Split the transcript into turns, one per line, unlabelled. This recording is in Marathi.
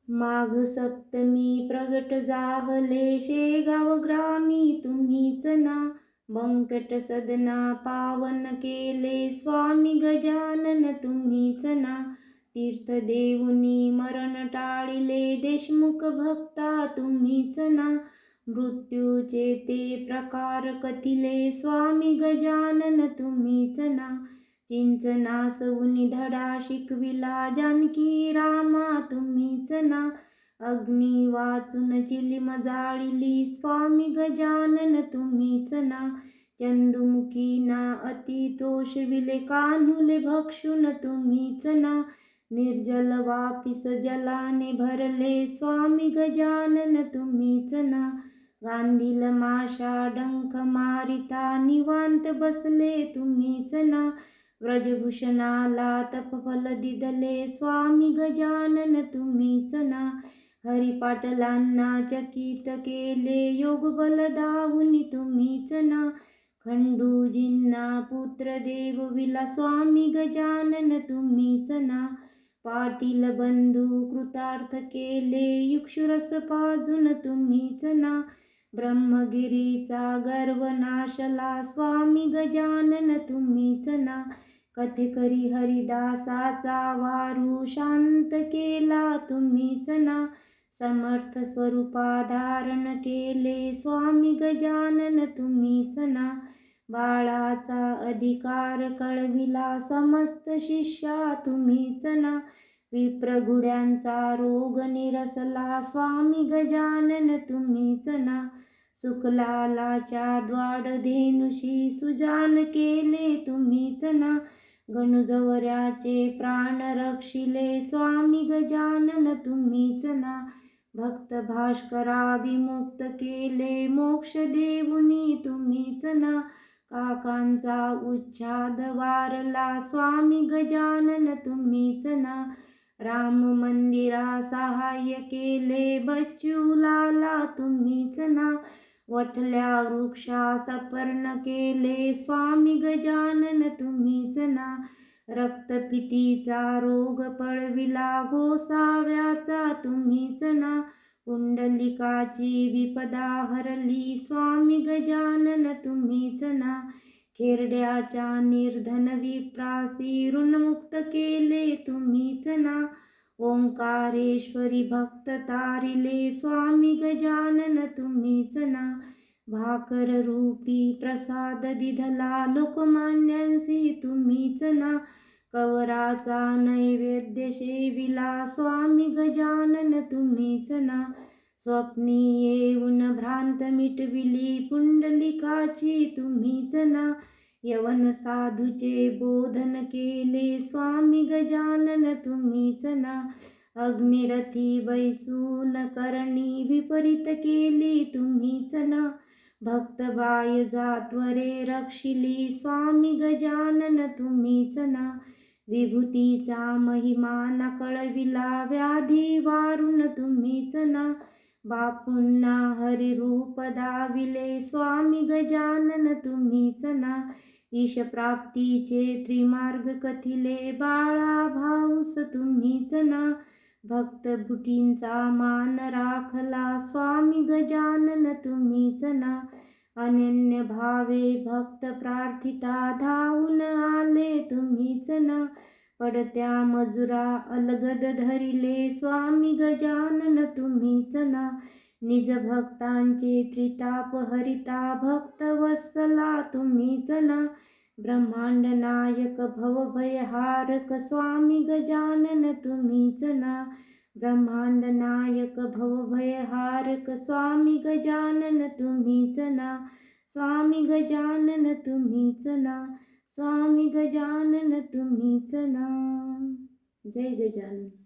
माघ सप्तमी प्रगट जाहले शेगाव ग्रामी तुम्हीच ना. बंकट सदना पावन केले स्वामी गजानन तुम्हीच ना. तीर्थदेऊनी मरण टाळिले देशमुख भक्ता तुम्हीच ना. मृत्यूचे ते प्रकार कथिले स्वामी गजानन तुम्हीच ना. चिंचनासऊनी धडा शिकविला जानकी रामा तुम्हीच ना. अग्नी वाचून चिलीम जाळिली स्वामी गजानन तुम्हीच ना. चंदुमुखी ना अति तोषविले कान्हुले भक्षुन तुम्हीच ना. निर्जल वापिस जलाने भरले स्वामी गजानन तुम्हीच ना. गांधील माशा डंख मारिता निवांत बसले तुम्हीच ना. व्रजभूषणाला तपफल दिदले स्वामी गजानन तुम्हीच ना. हरिपाटलांना चकित केले योगबल दाऊनी तुम्हीच ना. खंडूजींना पुत्र देवविला स्वामी गजानन तुम्हीच ना. पाटील बंधू कृतार्थ केले इक्षुरस पाजून तुम्हीच ना. ब्रह्मगिरीचा गर्व नाशला स्वामी गजानन तुम्हीच ना. कथेकरी हरिदासाचा वारू शांत केला तुम्हीच ना. समर्थ स्वरूपा धारण केले स्वामी गजानन तुम्हीच ना. बाळाचा अधिकार कळविला समस्त शिष्या तुम्हीच ना. विप्रघुड्यांचा रोग निरसला स्वामी गजानन तुम्हीच ना. सुखलालाच्या द्वाड धेनुषी सुजान केले तुम्हीच ना. गणुजवऱ्याचे प्राण रक्षिले स्वामी गजानन तुम्हीच ना. भक्त भास्करा विमुक्त केले मोक्ष देऊनी तुम्हीच ना. काकांचा उच्छाद वारला स्वामी गजानन तुम्हीच ना. राम मंदिरा सहाय्य केले बच्चूलाला तुम्हीच ना. वठल्या वृक्षास पर्ण केले स्वामी गजानन तुम्हीच ना. रक्तपितीचा रोग पळविला गोसाव्याचा तुम्हीच ना. पुंडलिकाची विपदा हरली स्वामी गजानन तुम्हीच ना. खेरड्याच्या निर्धन विप्रासी ऋणमुक्त केले तुम्हीच ना. ओंकारेश्वरी भक्त तारिले स्वामी गजानन तुम्हीच ना. भाकर रूपी प्रसाद दिधला लोकमान्यांसी तुम्हीच ना. कवराचा नैवेद्य सेविला स्वामी गजानन तुम्हीच ना. स्वप्नी येऊन भ्रांत मिटविली पुंडलिकाची तुम्हीच ना. यवन साधूचे बोधन केले स्वामी गजानन तुम्हीच ना. अग्निरथी बैसून करणी विपरीत केली तुम्हीच ना. भक्तबाय जात्वरे रक्षिली स्वामी गजानन तुम्हीच ना. विभूतीचा महिमा न कळविला व्याधी वारून तुम्हीच ना. बापूंना हरिरूप दाविले स्वामी गजानन तुम्हीच ना. ईशप्राप्तीचे त्रिमार्ग कथिले बाळा भाऊस तुम्हीच ना. भक्तभुटींचा मान राखला स्वामी गजानन तुम्हीच ना. अनन्य भावे भक्त प्रार्थिता धावून आले तुम्हीच ना. पडत्या मजुरा अलगद धरिले स्वामी गजानन तुम्हीच ना. निज भक्तांचे त्रिताप हरिता भक्तवत्सला तुम्हीच ना. ब्रह्मांड नायक भवभयहारक स्वामी गजानन तुम्हीच ना. ब्रह्मांड नायक भवभयहारक स्वामी गजानन तुम्हीच ना. स्वामी गजानन तुम्हीच ना. स्वामी गजानन तुम्हीच ना. जय गजानन.